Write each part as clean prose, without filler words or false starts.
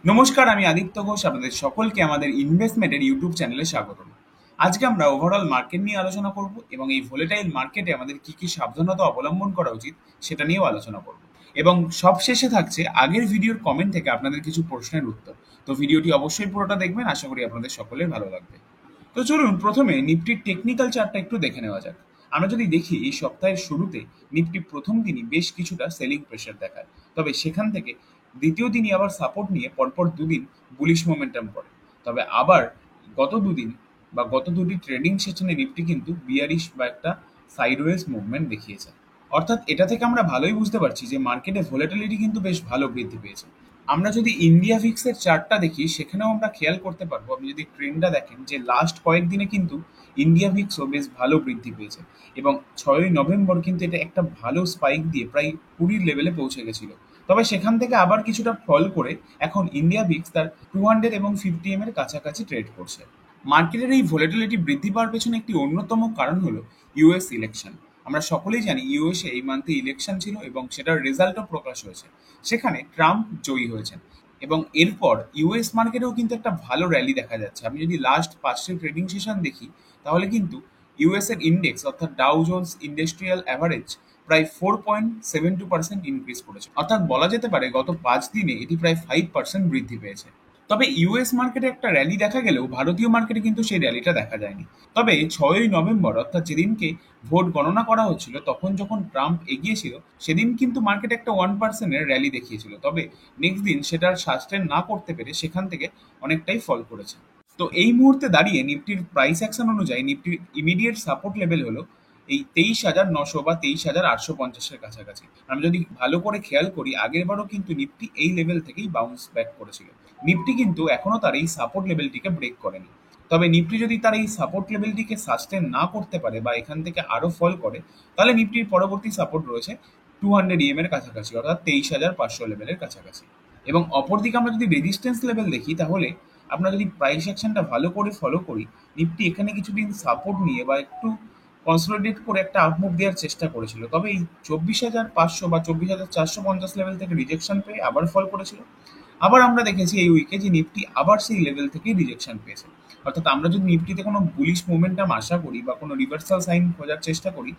নমস্কার, আমি আদিত্য ঘোষ। আপনাদের সকলকে আমাদের ইনভেস্টমেন্টের ইউটিউব চ্যানেলে স্বাগতম। আজকে আমরা ওভারঅল মার্কেট নিয়ে আলোচনা করব এবং এই ভোলেটাইল মার্কেটে আমাদের কি কি সাবধানতা অবলম্বন করা উচিত সেটা নিয়েও আলোচনা করব। এবং সবশেষে থাকছে আগের ভিডিওর কমেন্ট থেকে আপনাদের কিছু প্রশ্নের উত্তর। তো ভিডিওটি অবশ্যই পুরোটা দেখবেন, আশা করি আপনাদের সকলের ভালো লাগবে। তো চলুন প্রথমে নিফটির টেকনিক্যাল চার্টটা একটু দেখে নেওয়া যাক। আমরা যদি দেখি এই সপ্তাহের শুরুতে নিফটি প্রথম দিনই বেশ কিছুটা সেলিং প্রেশার দেখায়, তবে সেখান থেকে দ্বিতীয় দিনই আবার সাপোর্ট নিয়ে পরপর দুদিন বুলিশ মোমেন্টাম করে। তবে আবার গত দুদিন বা গত দুটি ট্রেডিং সেশনে নিফটি কিন্তু বিয়ারিশ বা একটা সাইডওয়েজ মুভমেন্ট দেখিয়েছে। অর্থাৎ এটা থেকে আমরা ভালোই বুঝতে পারছি যে মার্কেটে ভোলাটিলিটি কিন্তু বেশ ভালো বৃদ্ধি পেয়েছে। আমরা যদি ইন্ডিয়া ভিক্সের চার্টটা দেখি, সেখানেও আমরা খেয়াল করতে পারবো, আপনি যদি ট্রেন্ডটা দেখেন, যে লাস্ট কয়েকদিনে কিন্তু ইন্ডিয়া ভিক্সও বেশ ভালো বৃদ্ধি পেয়েছে এবং 6ই নভেম্বর কিন্তু এটা একটা ভালো স্পাইক দিয়ে প্রায় 20 লেভেলে পৌঁছে গেছিল। তবে সেখান থেকে আবার কিছুটা ফল করে এখন ইন্ডিয়া ভিক্স তার 200 এবং 50 এর কাছাকাছি ট্রেড করছে। মার্কেটের এই ভোলাটিলিটি বৃদ্ধি পাওয়ার পেছনে একটি অন্যতম কারণ হলো ইউএস ইলেকশন। আমরা সকলেই জানি ইউএসএ এই মান্থে ইলেকশন ছিল এবং সেটার রেজাল্টও প্রকাশ হয়েছে। সেখানে ট্রাম্প জয়ী হয়েছেন এবং এরপর ইউএস মার্কেটেও কিন্তু একটা ভালো র্যালি দেখা যাচ্ছে। আমি যদি লাস্ট 5টি ট্রেডিং সেশন দেখি, তাহলে কিন্তু ইউএস এর ইন্ডেক্স অর্থাৎ ডাউ জোন্স ইন্ডাস্ট্রিয়াল অ্যাভারেজ প্রায় 4.72% ইনক্রিজ করেছে। অর্থাৎ বলা যেতে পারে গত 5 দিনে এটি প্রায় 5% বৃদ্ধি পেয়েছে। তবে ইউএস মার্কেটে একটা র্যালি দেখা গেলেও ভারতীয় মার্কেটে কিন্তু সেই র্যালিটা দেখা যায়নি। তবে 6ই নভেম্বর অর্থাৎ যেদিনকে ভোট গণনা করা হচ্ছিল, তখন যখন ট্রাম্প এগিয়েছিল, সেদিন কিন্তু মার্কেট একটা 1%-এর র্যালি দেখিয়েছিল। তবে নেক্সট দিন সেটার সাস্টেন না করতে পেরে সেখান থেকে অনেকটাই ফল করেছে। তো এই মুহূর্তে দাঁড়িয়ে নিফটির প্রাইস অ্যাকশন অনুযায়ী নিফটির ইমিডিয়েট সাপোর্ট লেভেল হলো এই 23,900 বা 23,850-এর কাছাকাছি। আমরা যদি ভালো করে খেয়াল করি, আগের বারও কিন্তু নিফটি এই লেভেল থেকেই বাউন্স ব্যাক করেছিল। নিফটি কিন্তু এখনো তার এই সাপোর্ট লেভেলটিকে ব্রেক করেনি। তবে নিফটি যদি তার এই সাপোর্ট লেভেলটিকে সাস্টেন না করতে পারে বা এখান থেকে আরও ফল করে, তাহলে নিফটির পরবর্তী সাপোর্ট রয়েছে 200 এর কাছাকাছি, অর্থাৎ 23,500 লেভেলের কাছাকাছি। এবং অপরদিকে আমরা যদি রেজিস্ট্যান্স লেভেল দেখি, তাহলে আমরা যদি প্রাইস অ্যাকশনটা ভালো করে ফলো করি, নিফটি এখানে কিছুদিন সাপোর্ট নিয়ে বা একটু কনসলিডেট করে একটা আপমুভ দেওয়ার চেষ্টা করেছিল। তবে এই 24,500 বা 24,450 লেভেল থেকে রিজেকশন পেয়ে আবার ফল করেছিল। আবার আমরা দেখেছি এই উইকে যে নিফটি আবার সেই লেভেল থেকেই রিজেকশন পেয়েছে। অর্থাৎ আমরা যদি নিফটিতে কোনো বুলিশ মোমেন্টাম আশা করি বা কোনো রিভার্সাল সাইন খোঁজার চেষ্টা করি,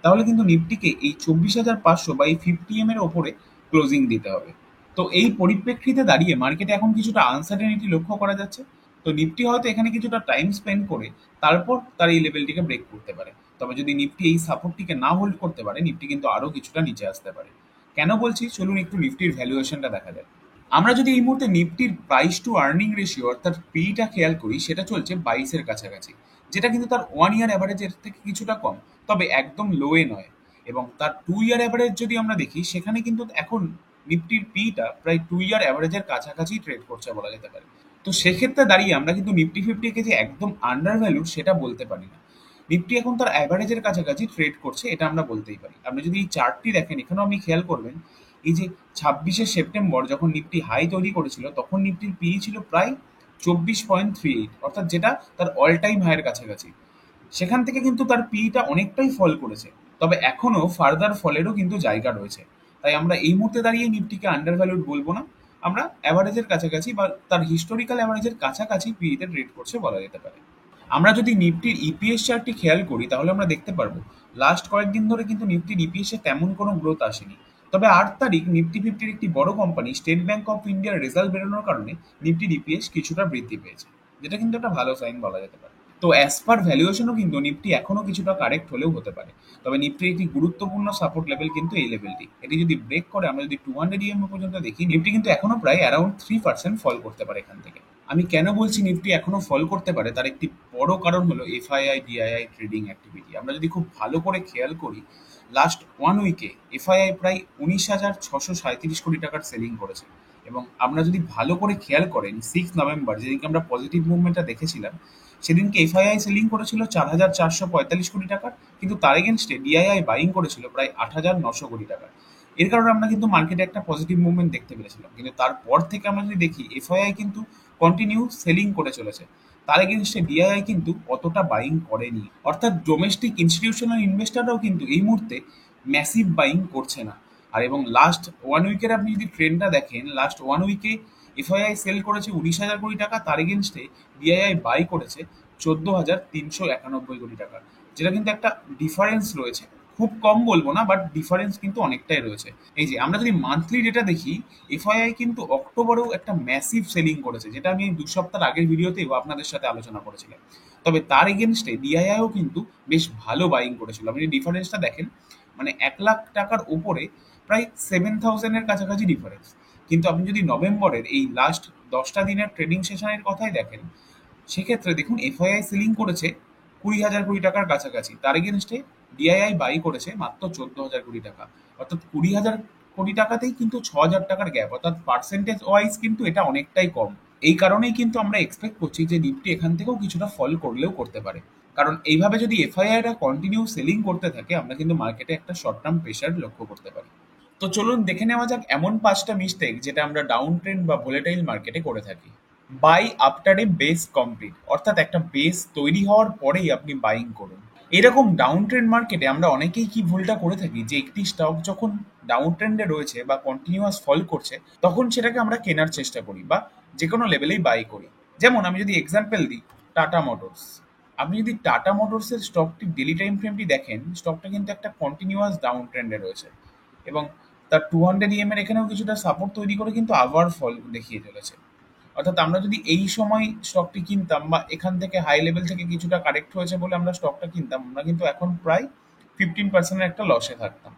তাহলে কিন্তু নিফটিকে এই 24,500 বা এই 50 এর ওপরে ক্লোজিং দিতে হবে। তো এই পরিপ্রেক্ষিতে দাঁড়িয়ে মার্কেটে এখন কিছুটা আনসার্টেনিটি লক্ষ্য করা যাচ্ছে। তো নিফটি হয়তো এখানে কিছুটা টাইম স্পেন্ড করে তারপর তার এই লেভেলটিকে ব্রেক করতে পারে। তবে যদি নিফটি এই সাপোর্টটিকে না হোল্ড করতে পারে, নিফটি কিন্তু আরও কিছুটা নিচে আসতে পারে। কেন বলছি, চলুন একটু নিফটির ভ্যালুয়েশনটা দেখা যায়। আমরা যদি এই মুহূর্তে নিফটির প্রাইস টু আর্নিং রেশিও অর্থাৎ পিটা খেয়াল করি, সেটা চলছে 22-এর কাছাকাছি, যেটা কিন্তু তার 1 ইয়ার অ্যাভারেজের থেকে কিছুটা কম, তবে একদম লোয়ে নয়। এবং তার 2 ইয়ার অ্যাভারেজ যদি আমরা দেখি, সেখানে কিন্তু এখন নিফটির পিটা প্রায় 2 ইয়ার অ্যাভারেজের কাছাকাছি ট্রেড করছে বলা যেতে পারে। তো সেক্ষেত্রে দাঁড়িয়ে আমরা কিন্তু নিফটি ফিফটিকে যে একদম আন্ডার ভ্যালুড সেটা বলতে পারি না। নিফটি এখন তার অ্যাভারেজের কাছাকাছি ট্রেড করছে, এটা আমরা বলতেই পারি। আপনি যদি এই চার্টটি দেখেন, এখানেও আপনি খেয়াল করবেন, এই যে 26শে সেপ্টেম্বর যখন নিফটি হাই তৈরি করেছিল, তখন নিফটির পিই ছিল প্রায় 24.38, অর্থাৎ যেটা তার অল টাইম হাইয়ের কাছাকাছি। সেখান থেকে কিন্তু তার পিইটা অনেকটাই ফল করেছে। তবে এখনো ফার্দার ফলেরও কিন্তু জায়গা রয়েছে। তাই আমরা এই মুহূর্তে দাঁড়িয়ে নিফটিকে আন্ডার ভ্যালুড বলবো না। আমরা অ্যাভারেজের কাছাকাছি বা তার হিস্টোরিক্যাল অ্যাভারেজের কাছাকাছি পিইতে ট্রেড করছে বলা যেতে পারে। আমরা যদি নিফটির ইপিএস চার্টটি খেয়াল করি, তাহলে আমরা দেখতে পারবো লাস্ট কয়েকদিন ধরে কিন্তু নিফটির ইপিএসে তেমন কোনো গ্রোথ আসেনি। তবে 8 তারিখ নিফটি ফিফটির একটি বড় কোম্পানি স্টেট ব্যাংক অফ ইন্ডিয়ার রেজাল্ট বেরোনোর কারণে নিফটির ইপিএস কিছুটা বৃদ্ধি পেয়েছে, যেটা কিন্তু একটা ভালো সাইন বলা যেতে পারে। তো অ্যাজ পার ভ্যালুয়েশনও কিন্তু নিফটি এখনো কিছুটা কারেক্ট হলেও হতে পারে। তবে নিফটির একটি গুরুত্বপূর্ণ সাপোর্ট লেভেল কিন্তু এই লেভেলটি। এটি যদি ব্রেক করে আমরা যদি 200 পর্যন্ত দেখি, নিফটি কিন্তু এখনো প্রায় অ্যারাউন্ড 3% ফল করতে পারে এখান থেকে। আমি কেন বলছি নিফটি এখনো ফল করতে পারে, তার একটি বড় কারণ হলো এফআইআই ডিআইআই ট্রেডিং অ্যাক্টিভিটি। আমরা যদি খুব ভালো করে খেয়াল করি, লাস্ট 1 উইকে এফআইআই প্রায় 19,637 কোটি টাকার সেলিং করেছে। এবং আমরা যদি ভালো করে খেয়াল করেন, 6 নভেম্বর যেদিনকে আমরা পজিটিভ মুভমেন্টটা দেখেছিলাম, সেদিনকে এফআইআই সেলিং করেছিল 4,445 কোটি টাকার, কিন্তু তার এগেনস্টে ডিআইআই বাইং করেছিল প্রায় 8,900 কোটি টাকার। এর কারণে আমরা কিন্তু মার্কেটে একটা পজিটিভ মুভমেন্ট দেখতে পেরেছিলাম। কিন্তু তারপর থেকে আমরা যদি দেখি, এফআইআই কিন্তু কন্টিনিউ সেলিং করে চলেছে। তার এগেনস্টে ডিআইআই কিন্তু অতটা বাইং করেনি। অর্থাৎ ডোমেস্টিক ইনস্টিটিউশনাল ইনভেস্টররাও কিন্তু এই মুহূর্তে ম্যাসিভ বাইং করছে না। আর এবং লাস্ট 1 উইকের আপনি যদি ট্রেন্ডটা দেখেন, লাস্ট 1 উইকে এফআইআই সেল করেছে 19,000 কোটি টাকা, তার এগেনস্টে ডিআইআই বাই করেছে 14,391 কোটি টাকা, যেটা কিন্তু একটা ডিফারেন্স রয়েছে। খুব কম বলবো না, বাট ডিফারেন্স কিন্তু অনেকটাই রয়েছে। এই যে আমরা যদি মান্থলি ডেটা দেখি, এফআইআই কিন্তু অক্টোবরেও একটা ম্যাসিভ সেলিং করেছে, যেটা আমি 2 সপ্তাহ আগের ভিডিওতেও আপনাদের সাথে আলোচনা করেছিলাম। তবে তার এগেনস্টে ডিআইআইও কিন্তু বেশ ভালো বাইং করেছিল। আপনি ডিফারেন্সটা দেখেন, মানে 1 লাখ টাকার উপরে প্রায় 7,000-এর কাছাকাছি ডিফারেন্স। কিন্তু আপনি যদি নভেম্বরের এই লাস্ট 10টা দিনের ট্রেডিং সেশনের কথাই দেখেন, সেক্ষেত্রে দেখুন এফআইআই সেলিং করেছে 20,000 কোটি টাকার কাছাকাছি, তার এগেনস্টে ডিআইআই বাই করেছে মাত্র 14,000 কোটি টাকা। অর্থাৎ 20,000 কোটি টাকাতেই কিন্তু 6,000 টাকার গ্যাপ, অর্থাৎ পার্সেন্টেজ ওয়াইজ কিন্তু এটা অনেকটাই কম। এই কারণেই কিন্তু আমরা এক্সপেক্ট করছি যে নিফটি এখান থেকেও কিছুটা ফল করলেও করতে পারে। কারণ এইভাবে যদি এফআইআইটা কন্টিনিউ সেলিং করতে থাকে, আমরা কিন্তু মার্কেটে একটা শর্ট টার্ম প্রেশার লক্ষ্য করতে পারি। তো চলুন দেখে নেওয়া যাক এমন 5টা মিস্টেক যেটা আমরা ডাউন ট্রেন্ড বা ভোলেটাইল মার্কেটে করে থাকি। Buy after a base complete, অর্থাৎ একটা বেস তৈরি হওয়ার পরেই আপনি বাইং করুন। এরকম ডাউন ট্রেন্ড মার্কেটে আমরা অনেকেই কি ভুলটা করে থাকি, যে একটি স্টক যখন ডাউন ট্রেন্ডে রয়েছে বা কন্টিনিউয়াস ফল করছে, তখন সেটাকে আমরা কেনার চেষ্টা করি বা যে কোনো লেভেলেই বাই করি। যেমন আমি যদি এক্সাম্পল দিই, টাটা মোটরস। আপনি যদি টাটা মোটরসের স্টকটি ডেলি টাইম ফ্রেমটি দেখেন, স্টকটা কিন্তু একটা কন্টিনিউয়াস ডাউন ট্রেন্ডে রয়েছে এবং তার 200 এর এখানেও কিছুটা সাপোর্ট তৈরি করে কিন্তু আবার ফল দেখিয়ে চলেছে। অর্থাৎ আমরা যদি এই সময় স্টকটি কিনতাম বা এখান থেকে হাই লেভেল থেকে কিছুটা কারেক্ট হয়েছে বলে আমরা স্টকটা কিনতাম, আমরা কিন্তু এখন প্রায় 15%-এর একটা লসে থাকতাম।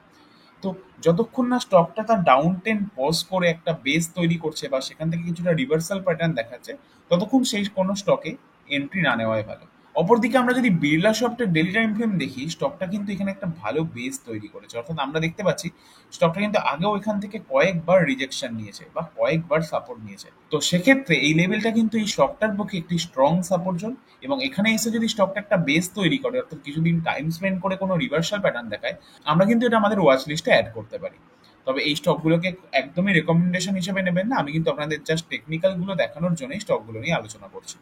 তো যতক্ষণ না স্টকটা তার ডাউন ট্রেন্ড পজ করে একটা বেস তৈরি করছে বা সেখান থেকে কিছুটা রিভার্সাল প্যাটার্ন দেখাচ্ছে, ততক্ষণ সেই কোনো স্টকে এন্ট্রি না নেওয়াই ভালো। অপরদিকে আমরা যদি বিড়লা সফটের ডেলি টাইম ফ্রেম দেখি, স্টকটা কিন্তু এখানে একটা ভালো বেস তৈরি করেছে। অর্থাৎ আমরা দেখতে পাচ্ছি স্টকটা কিন্তু আগেও এখান থেকে কয়েকবার রিজেকশন নিয়েছে বা কয়েকবার সাপোর্ট নিয়েছে। তো সেক্ষেত্রে এই লেভেলটা কিন্তু এই স্টকটার পক্ষে একটি স্ট্রং সাপোর্ট জোন, এবং এখানে এসে যদি স্টকটা একটা বেস তৈরি করে, অর্থাৎ কিছুদিন টাইম স্পেন্ড করে কোনো রিভার্সাল প্যাটার্ন দেখায়, আমরা কিন্তু এটা আমাদের ওয়াচ লিস্টে অ্যাড করতে পারি। তবে এই স্টকগুলোকে একদমই রেকমেন্ডেশন হিসেবে নেবেন না, আমি কিন্তু আপনাদের জাস্ট টেকনিক্যালগুলো দেখানোর জন্যই স্টকগুলো নিয়ে আলোচনা করছি।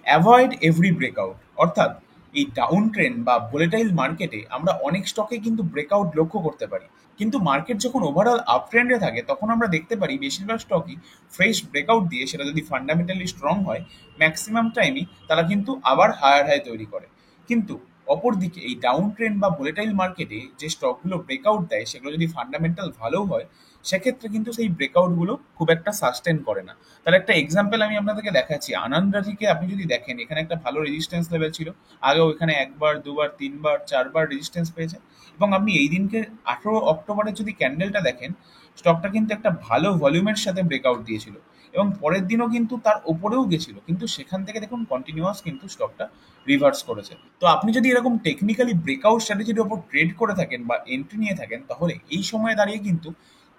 অ্যাভয়েড এভরি ব্রেকআউট, অর্থাৎ এই ডাউন ট্রেন্ড বা ভোলেটাইল মার্কেটে আমরা অনেক স্টকে কিন্তু ব্রেকআউট লক্ষ্য করতে পারি, কিন্তু মার্কেট যখন ওভারঅল আপ ট্রেন্ডে থাকে তখন আমরা দেখতে পারি বেশিরভাগ স্টকই ফ্রেশ ব্রেকআউট দিয়ে, সেটা যদি ফান্ডামেন্টালি স্ট্রং হয়, ম্যাক্সিমাম টাইমই তারা কিন্তু আবার হায়ার হাই তৈরি করে। কিন্তু অপরদিকে এই ডাউন ট্রেন্ড বা ভোলেটাইল মার্কেটে যে স্টকগুলো ব্রেকআউট দেয়, সেগুলো যদি ফান্ডামেন্টাল ভালো হয়, সেক্ষেত্রে কিন্তু সেই ব্রেকআউটগুলো খুব একটা সাস্টেন করে না। তার একটা এক্সাম্পল আমি আপনাদেরকে দেখাচ্ছি। আনন্দ রাজিকে আপনি যদি দেখেন, এখানে একটা ভালো রেজিস্ট্যান্স লেভেল ছিল, আগেও এখানে একবার, দুবার, তিনবার, চারবার রেজিস্ট্যান্স পেয়েছে, এবং আপনি এই দিনকে 18 অক্টোবরের যদি ক্যান্ডেলটা দেখেন, স্টকটা কিন্তু একটা ভালো ভলিউমের সাথে ব্রেকআউট দিয়েছিল এবং পরের দিনও কিন্তু তার ওপরেও গেছিল, কিন্তু সেখান থেকে দেখুন কন্টিনিউয়াস কিন্তু স্টকটা রিভার্স করেছে। তো আপনি যদি এরকম টেকনিক্যালি ব্রেকআউট স্ট্র্যাটেজির ওপর ট্রেড করে থাকেন বা এন্ট্রি নিয়ে থাকেন, তাহলে এই সময়ে দাঁড়িয়ে কিন্তু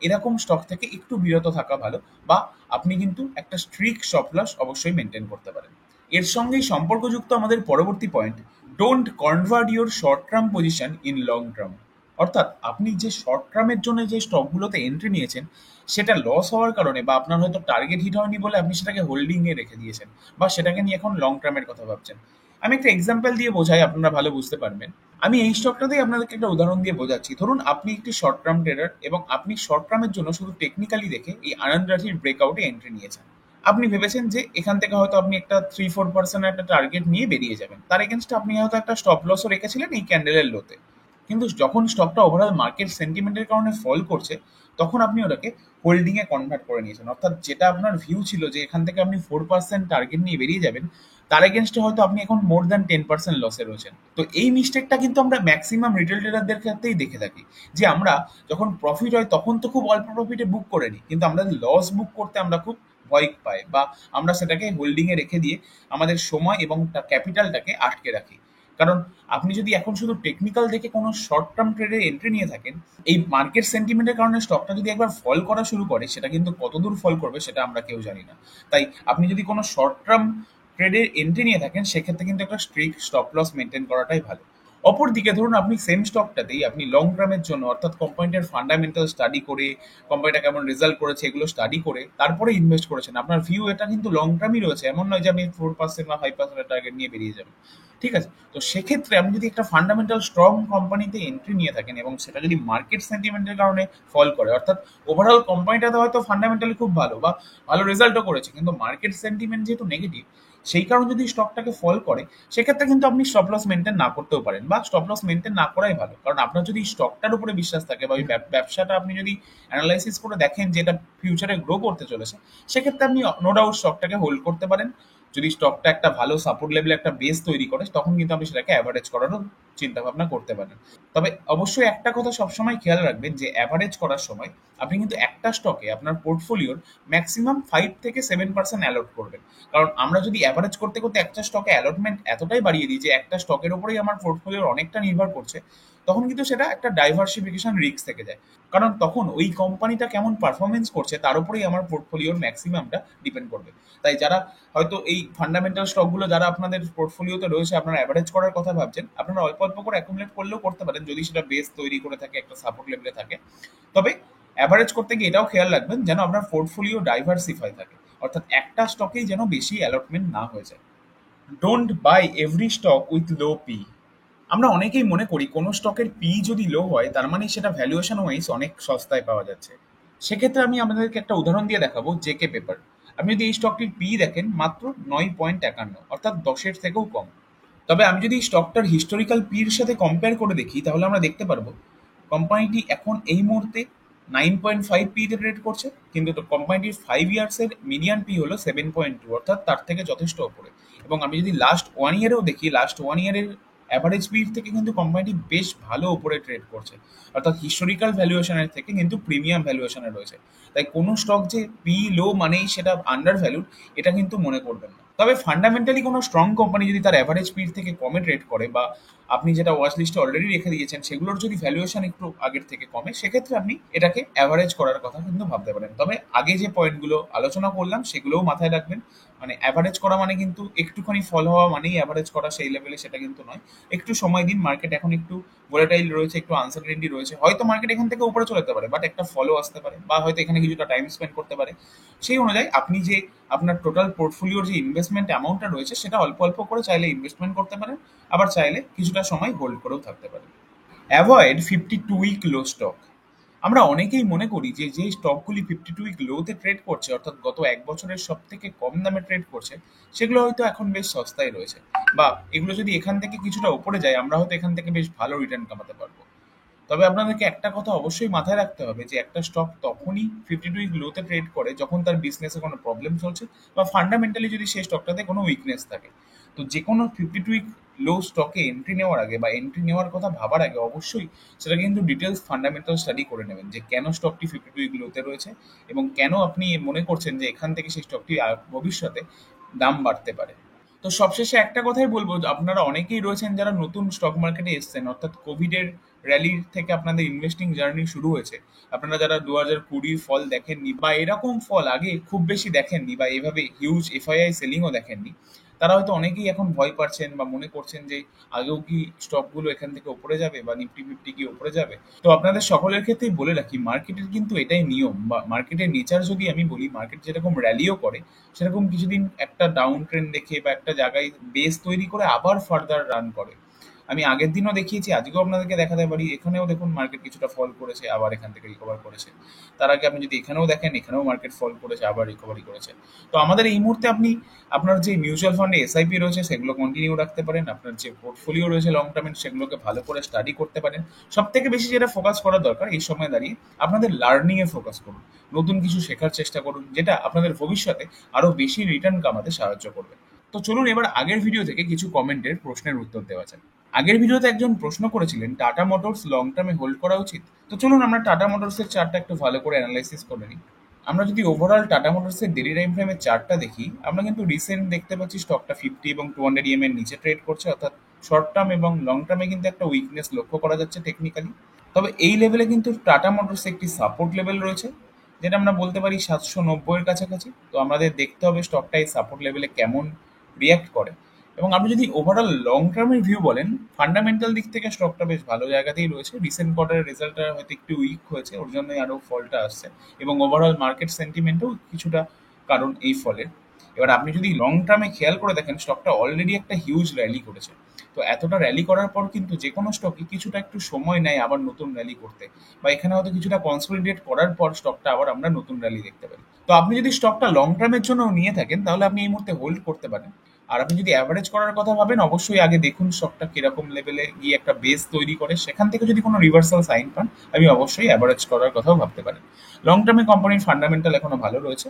এরকম স্টক থেকে একটু বিরত থাকা ভালো, বা আপনি কিন্তু একটা স্ট্রিক্ট স্টপ লস অবশ্যই মেনটেন করতে পারেন। এর সঙ্গেই সম্পর্কযুক্ত আমাদের পরবর্তী point, don't convert your short term position in long term. অর্থাৎ আপনি যে শর্ট টার্মের জন্য যে স্টকগুলোতে এন্ট্রি নিয়েছেন, সেটা লস হওয়ার কারণে বা আপনার হয়তো টার্গেট হিট হয়নি বলে আপনি সেটাকে হোল্ডিংয়ে রেখে দিয়েছেন বা সেটাকে নিয়ে এখন লং টার্মের কথা ভাবছেন। আমি একটা এক্সাম্পল দিয়ে বোঝাই, আপনারা ভালো বুঝতে পারবেন। আমি এই স্টকটাতেই আপনাদেরকে একটা উদাহরণ দিয়ে বোঝাচ্ছি। ধরুন আপনি একটি শর্ট টার্ম ট্রেডার এবং আপনি শর্ট টার্মের জন্য শুধু টেকনিক্যালি দেখে এই আনন্দ রাঠির ব্রেকআউটে এন্ট্রি নিয়েছেন। আপনি ভেবেছেন যে এখান থেকে হয়তো আপনি একটা 3-4% একটা টার্গেট নিয়ে বেরিয়ে যাবেন, তার এগেনস্টে আপনি হয়তো একটা স্টপ লসও রেখেছিলেন এই ক্যান্ডেলের লোতে। কিন্তু যখন স্টকটা ওভারঅল মার্কেট সেন্টিমেন্টের কারণে ফল করছে, তখন আপনি ওটাকে হোল্ডিং এ কনভার্ট করে নিয়েছেন। অর্থাৎ যেটা আপনার ভিউ ছিল যে এখান থেকে আপনি 4% টার্গেট নিয়ে বেরিয়ে যাবেন, তার এগেনস্টে হয়তো আপনি এখন মোর দ্যান 10% লসে রয়েছেন। তো এই মিস্টেকটা কিন্তু আমরা ম্যাক্সিমাম রিটেল ট্রেডারদের ক্ষেত্রেই দেখে থাকি, যে আমরা যখন প্রফিট হয় তখন তো খুব অল্প প্রফিটে বুক করে নিই, কিন্তু আমরা লস বুক করতে আমরা খুব ভয় পাই বা আমরা সেটাকে হোল্ডিং এ রেখে দিয়ে আমাদের সময় এবং ক্যাপিটালটাকে আটকে রাখি। কারণ আপনি যদি এখন শুধু টেকনিক্যাল দেখে কোনো শর্ট টার্ম ট্রেডে এন্ট্রি নিয়ে থাকেন, এই মার্কেট সেন্টিমেন্টের কারণে স্টকটা যদি একবার ফল করা শুরু করে, সেটা কিন্তু কতদূর ফল করবে সেটা আমরা কেউ জানি না। তাই আপনি যদি কোনো শর্ট টার্ম ট্রেডে এন্ট্রি নিয়ে থাকেন, সেক্ষেত্রে কিন্তু একটা স্ট্রিক্ট স্টপ লস মেনটেন করাটাই ভালো। অপরদিকে ধরুন আপনি সেম স্টকটাতেই আপনি লং টার্মের জন্য, অর্থাৎ কোম্পানিটার ফান্ডামেন্টাল স্টাডি করে, কোম্পানিটা কেমন রেজাল্ট করেছে এগুলো স্টাডি করে তারপরে ইনভেস্ট করেছেন, আপনার ভিউ এটা কিন্তু লং টার্মই রয়েছে, এমন নয় যে আপনি 4% বা 5% টার্গেট নিয়ে বেরিয়ে যাবেন। ঠিক আছে? তো সেক্ষেত্রে আপনি যদি একটা ফান্ডামেন্টাল স্ট্রং কোম্পানিতে এন্ট্রি নিয়ে থাকেন এবং সেটা যদি মার্কেট সেন্টিমেন্টের কারণে ফল করে, অর্থাৎ ওভারঅল কোম্পানিটাতে হয়তো ফান্ডামেন্টালি খুব ভালো বা ভালো রেজাল্টও করেছে, কিন্তু মার্কেট সেন্টিমেন্ট যেহেতু নেগেটিভ, সেই কারণে যদি স্টকটাকে ফল করে, সেক্ষেত্রে কিন্তু আপনি স্টপ লস মেনটেন না করতেও পারেন বা স্টপ লস মেনটেন না করাই ভালো। কারণ আপনার যদি স্টকটার উপরে বিশ্বাস থাকে বা ওই ব্যবসাটা আপনি যদি অ্যানালাইসিস করে দেখেন যে এটা ফিউচারে গ্রো করতে চলেছে, সেক্ষেত্রে আপনি নো ডাউট স্টকটাকে হোল্ড করতে পারেন। যদি স্টকটা একটা ভালো সাপোর্ট লেভেলে একটা বেস তৈরি করে, তখন কিন্তু আপনি সেটাকে অ্যাভারেজ করারও চিন্তা ভাবনা করতে পারেন। তবে অবশ্যই একটা কথা সবসময় খেয়াল রাখবেন যে অ্যাভারেজ করার সময় আপনি কিন্তু একটা স্টকে আপনার পোর্টফোলিওর ম্যাক্সিমাম 5 থেকে 7% অ্যালট করবেন। কারণ আমরা যদি অ্যাভারেজ করতে করতে একটা স্টকে অ্যালটমেন্ট এতটাই বাড়িয়ে দিই যে একটা স্টকের উপরেই আমার পোর্টফোলিওর অনেকটা নির্ভর করছে, তখন কিন্তু সেটা একটা ডাইভার্সিফিকেশন রিস্ক থেকে যায়। কারণ তখন ওই কোম্পানিটা কেমন পারফরমেন্স করছে তার উপরেই আমার পোর্টফোলিওর ম্যাক্সিমামটা ডিপেন্ড করবে। তাই যারা হয়তো এই ফান্ডামেন্টাল স্টকগুলো যারা আপনাদের পোর্টফোলিওতে রয়েছে, আপনারা অ্যাভারেজ করার কথা ভাবছেন, আপনারা অল্প অল্প করে অ্যাকুমুলেট করলেও করতে পারেন যদি সেটা বেস তৈরি করে থাকে, একটা সাপোর্ট লেভেলে থাকে। তবে অ্যাভারেজ করতে গিয়ে এটাও খেয়াল রাখবেন যেন আপনার পোর্টফোলিও ডাইভার্সিফাই থাকে, অর্থাৎ একটা স্টকেই যেন বেশি অ্যালটমেন্ট না হয়ে যায়। Don't by every stock with low P. আমরা অনেকেই মনে করি কোনো স্টকের পি যদি লো হয় তার মানে সেটা ভ্যালুয়েশন ওয়াইজ অনেক সস্তায় পাওয়া যাচ্ছে। সেক্ষেত্রে আমি আপনাদেরকে একটা উদাহরণ দিয়ে দেখাবো, জেকে পেপার। আপনি যদি এই স্টকটির পি দেখেন মাত্র 9.51, অর্থাৎ 10-এর থেকেও কম। তবে আমি যদি স্টকটার হিস্টোরিক্যাল পির সাথে কম্পেয়ার করে দেখি, তাহলে আমরা দেখতে পারবো কোম্পানিটি এখন এই মুহূর্তে 9.5 পিতে ট্রেড করছে, কিন্তু কোম্পানিটির 5 ইয়ার্সের মিডিয়ান পি হলো 7.2, অর্থাৎ তার থেকে যথেষ্ট ওপরে। এবং আমি যদি লাস্ট 1 ইয়ারেও দেখি, লাস্ট 1 ইয়ারের অ্যাভারেজ পির থেকে কিন্তু কোম্পানিটি বেশ ভালো ওপরে ট্রেড করছে, অর্থাৎ হিস্টোরিক্যাল ভ্যালুয়েশনের থেকে কিন্তু প্রিমিয়াম ভ্যালুয়েশনে রয়েছে। তাই কোনো স্টক যে পি লো মানেই সেটা আন্ডার ভ্যালুড, এটা কিন্তু মনে করবেন না। তবে ফান্ডামেন্টালি কোনো স্ট্রং কোম্পানি যদি তার অ্যাভারেজ পির থেকে কমে ট্রেড করে, বা আপনি যেটা ওয়াচ লিস্টে অলরেডি রেখে দিয়েছেন সেগুলোর যদি ভ্যালুয়েশন একটু আগের থেকে কমে, সেক্ষেত্রে আপনি এটাকে অ্যাভারেজ করার কথা কিন্তু ভাবতে পারেন। তবে আগে যে পয়েন্টগুলো আলোচনা করলাম সেগুলোও মাথায় রাখবেন। মানে অ্যাভারেজ করা মানে কিন্তু একটুখানি ফল হওয়া মানেই অ্যাভারেজ করা সেই লেভেলে সেটা কিন্তু নয়। একটু সময় দিন, মার্কেট এখন একটু ভোলাটাইল রয়েছে, একটু আনসার্টেনিটি রয়েছে, হয়তো মার্কেট এখান থেকে উপরে চলে যেতে পারে, বাট একটা ফলো আসতে পারে, বা হয়তো এখানে কিছুটা টাইম স্পেন্ড করতে পারে। সেই অনুযায়ী আপনি যে আপনার টোটাল পোর্টফোলিওর যে ইনভেস্টমেন্ট অ্যামাউন্টটা রয়েছে সেটা অল্প অল্প করে চাইলে ইনভেস্টমেন্ট করতে পারেন, আবার চাইলে কিছুটা সময় হোল্ড করেও থাকতে পারেন। Avoid 52 week low stock. আমরা অনেকেই মনে করি যে যে স্টকগুলি 52 উইক লোতে ট্রেড করছে, অর্থাৎ গত 1 বছরের সব থেকে কম দামে ট্রেড করছে, সেগুলো হয়তো এখন বেশ সস্তায় রয়েছে, বা এগুলো যদি এখান থেকে কিছুটা উপরে যায় আমরা হয়তো এখান থেকে বেশ ভালো রিটার্ন কামাতে পারবো। তবে আপনাদেরকে একটা কথা অবশ্যই মাথায় রাখতে হবে যে একটা স্টক তখনই 52 উইক লোতে ট্রেড করে যখন তার বিজনেসে কোনো প্রবলেম চলছে, বা ফান্ডামেন্টালি যদি সেই স্টকটাতে কোনো উইকনেস থাকে। তো যে কোনো 52 উইক লো স্টকে এন্ট্রি নেওয়ার আগে বা এন্ট্রি নেওয়ার কথা ভাবার আগে অবশ্যই সেটা কিন্তু ডিটেলস ফান্ডামেন্টাল স্টাডি করে নেবেন যে কেন স্টকটি 52 উইক লোতে রয়েছে, এবং কেন আপনি মনে করছেন যে এখান থেকে সেই স্টকটি ভবিষ্যতে দাম বাড়তে পারে। তো সবশেষে একটা কথাই বলবো, যে আপনারা অনেকেই রয়েছেন যারা নতুন স্টক মার্কেটে এসেছেন, অর্থাৎ কোভিডের র্যালির থেকে আপনাদের ইনভেস্টিং জার্নি শুরু হয়েছে। আপনারা যারা 2020-র ফল দেখেননি, বা এরকম ফল আগে খুব বেশি দেখেননি, বা এভাবে হিউজ এফআইআই সেলিংও দেখেননি, তারা হয়তো অনেকেই এখন ভয় পাচ্ছেন বা মনে করছেন যে আগেও কি স্টকগুলো এখান থেকে উপরে যাবে, বা নিফটি ফিফটি কি উপরে যাবে। তো আপনাদের সকলের ক্ষেত্রেই বলে রাখি, মার্কেটের কিন্তু এটাই নিয়ম, বা মার্কেটের নেচার যদি আমি বলি, মার্কেট যেরকম র্যালিও করে, সেরকম কিছুদিন একটা ডাউন ট্রেন্ড দেখে বা একটা জায়গায় বেস তৈরি করে আবার ফার্দার রান করে। আমি আগের দিনও দেখিয়েছি, আজকেও আপনাদেরকে দেখাতে পারি। এখানেও দেখুন মার্কেট কিছুটা ফল করেছে, আবার এখান থেকে রিকভার করেছে। তার আগে আপনি যদি এখানেও দেখেন, এখানেও মার্কেট ফল করেছে, আবার রিকভারি করেছে। তো আমাদের এই মুহূর্তে আপনি আপনার যে মিউচুয়াল ফান্ডে এসআইপি রয়েছে সেগুলো কন্টিনিউ রাখতে পারেন, আপনার যে পোর্টফোলিও রয়েছে লং টার্মের সেগুলোকে ভালো করে স্টাডি করতে পারেন। সব থেকে বেশি যেটা ফোকাস করা দরকার এই সময় দাঁড়িয়ে, আপনাদের লার্নিং এ ফোকাস করুন। নতুন কিছু শেখার চেষ্টা করুন, যেটা আপনাদের ভবিষ্যতে আরো বেশি রিটার্ন কামাতে সাহায্য করবে। তো চলুন এবার আগের ভিডিও থেকে কিছু কমেন্টের প্রশ্নের উত্তর দেওয়া যাক। আগের ভিডিওতে একজন প্রশ্ন করেছিলেন টাটা মোটরস লং টার্মে হোল্ড করা উচিত। তো চলুন আমরা টাটা মোটরসের চার্টটা একটু ভালো করে অ্যানালাইসিস করে নিই। আমরা যদি ওভারঅল টাটা মোটরসের ডেলি টাইম ফ্রেমের চার্টটা দেখি, আমরা কিন্তু রিসেন্ট দেখতে পাচ্ছি স্টকটা 50 এবং 200 এর নিচে ট্রেড করছে, অর্থাৎ শর্ট টার্ম এবং লং টার্মে কিন্তু একটা উইকনেস লক্ষ্য করা যাচ্ছে টেকনিক্যালি। তবে এই লেভেলে কিন্তু টাটা মোটরস একটি সাপোর্ট লেভেল রয়েছে, যেটা আমরা বলতে পারি 790 এর কাছাকাছি। তো আমাদের দেখতে হবে স্টকটা এই সাপোর্ট লেভেলে কেমন রিয়াক্ট করে। এবং আপনি যদি ওভারঅল লং টার্মের ভিউ বলেন, ফান্ডামেন্টাল দিক থেকে স্টকটা বেশ ভালো জায়গাতেই রয়েছে। রিসেন্ট কোয়ার্টারের রেজাল্টটা হয়তো একটু উইক হয়েছে, ওর জন্যই আরও ফলটা আসছে, এবং ওভারঅল মার্কেট সেন্টিমেন্টও কিছুটা কারণ এই ফলের। এবার আপনি যদি লং টার্মে খেয়াল করে দেখেন স্টকটা অলরেডি একটা হিউজ র্যালি করেছে। তো এতটা র্যালি করার পর কিন্তু যে কোনো স্টকই কিছুটা একটু সময় নেয় আবার নতুন র্যালি করতে, বা এখানে হয়তো কিছুটা কনসলিডেট করার পর স্টকটা আবার আমরা নতুন র্যালি দেখতে পারি। তো আপনি যদি স্টকটা লং টার্মের জন্য নিয়ে থাকেন তাহলে আপনি এই মুহূর্তে হোল্ড করতে পারেন। আর আপনি যদি অ্যাভারেজ করার কথা ভাবেন অবশ্যই আগে দেখুন স্টকটা কিরকম লেভেলে গিয়ে একটা বেস তৈরি করে, সেখান থেকে যদি কোনো রিভার্সাল সাইন পান আপনি অবশ্যই অ্যাভারেজ করার কথাও ভাবতে পারেন। লং টার্মে কোম্পানির ফান্ডামেন্টাল এখনো ভালো রয়েছে,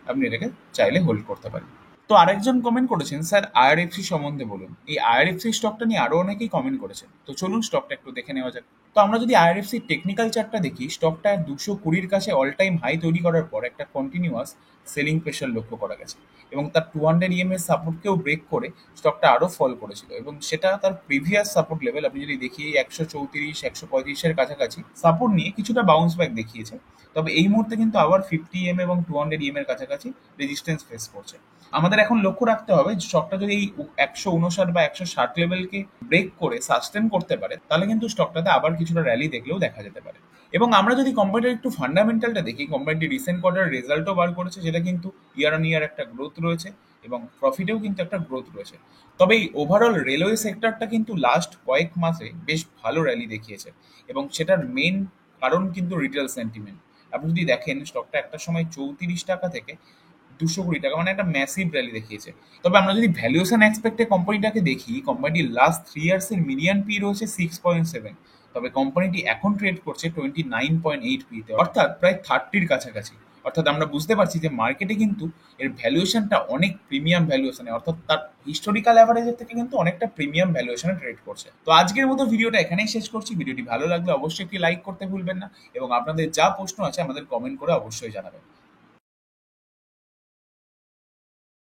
আপনি এটাকে চাইলে হোল্ড করতে পারেন। তো আরেকজন কমেন্ট করেছেন, স্যার আইআরএফসি সম্বন্ধে বলুন। এই আইআরএফসি স্টকটা নিয়ে আরো অনেকেই কমেন্ট করেছেন, তো চলুন স্টকটা একটু দেখে নেওয়া যাক। তো আমরা যদি আইআরএফসি টেকনিক্যাল চার্টটা দেখি, স্টকটা 220-র কাছে অল টাইম হাই তৈরি করার পর একটা কন্টিনিউয়াস সেলিং প্রেশার লক্ষ্য করা গেছে, এবং তার 200 ইএমএস সাপোর্টকেও ব্রেক করে স্টকটা আরো ফল করেছিল, এবং সেটা তার প্রিভিয়াস সাপোর্ট লেভেল আপনি যদি দেখি 134-135-এর কাছাকাছি সাপোর্ট নিয়ে কিছুটা বাউন্স ব্যাক দেখিয়েছে। তবে এই মুহূর্তে কিন্তু আবার 50 এবং 200 এর কাছাকাছি রেজিস্ট্যান্স ফেস করছে। আমাদের এখন লক্ষ্য রাখতে হবে স্টকটা যদি এই 159 বা 160 লেভেলকে ব্রেক করে সাস্টেন করতে পারে তাহলে কিন্তু স্টকটাতে আবার কিছুটা র্যালি দেখলেও দেখা যেতে পারে। এবং আমরা যদি কোম্পানিটার একটু ফান্ডামেন্টালটা দেখি, কোম্পানিটি রিসেন্ট কোয়ার্টার রেজাল্টও বার করেছে, যেটা কিন্তু ইয়ার অন ইয়ার একটা গ্রোথ রয়েছে এবং প্রফিটেও কিন্তু একটা গ্রোথ রয়েছে। তবে এই ওভারঅল রেলওয়ে সেক্টরটা কিন্তু লাস্ট কয়েক মাসে বেশ ভালো র্যালি দেখিয়েছে, এবং সেটার মেন কারণ কিন্তু রিটেল সেন্টিমেন্ট। আপনি যদি দেখেন স্টকটা একটা সময় 34 টাকা থেকে 220 টাকা, মানে একটা ম্যাসিভ র্যালি দেখিয়েছে। তবে আমরা যদি ভ্যালুয়েশন এক্সপেক্টে কোম্পানিটাকে দেখি, কোম্পানিটির লাস্ট 3 ইয়ার্সের মিডিয়ান পি রয়েছে 6.7, তবে কোম্পানিটি এখন ট্রেড করছে 29.8 পিতে, অর্থাৎ প্রায় 30-র কাছাকাছি। অর্থাৎ আমরা বুঝতে পারছি যে মার্কেটে কিন্তু এর ভ্যালুয়েশনটা অনেক প্রিমিয়াম ভ্যালুয়েশনে, অর্থাৎ তার হিস্টোরিক্যাল অ্যাভারেজের থেকে কিন্তু অনেকটা প্রিমিয়াম ভ্যালুয়েশনে ট্রেড করছে। তো আজকের মতো ভিডিওটা এখানেই শেষ করছি। ভিডিওটি ভালো লাগলে অবশ্যই একটি লাইক করতে ভুলবেন না, এবং আপনাদের যা প্রশ্ন আছে আমাদের কমেন্ট করে অবশ্যই জানাবেন।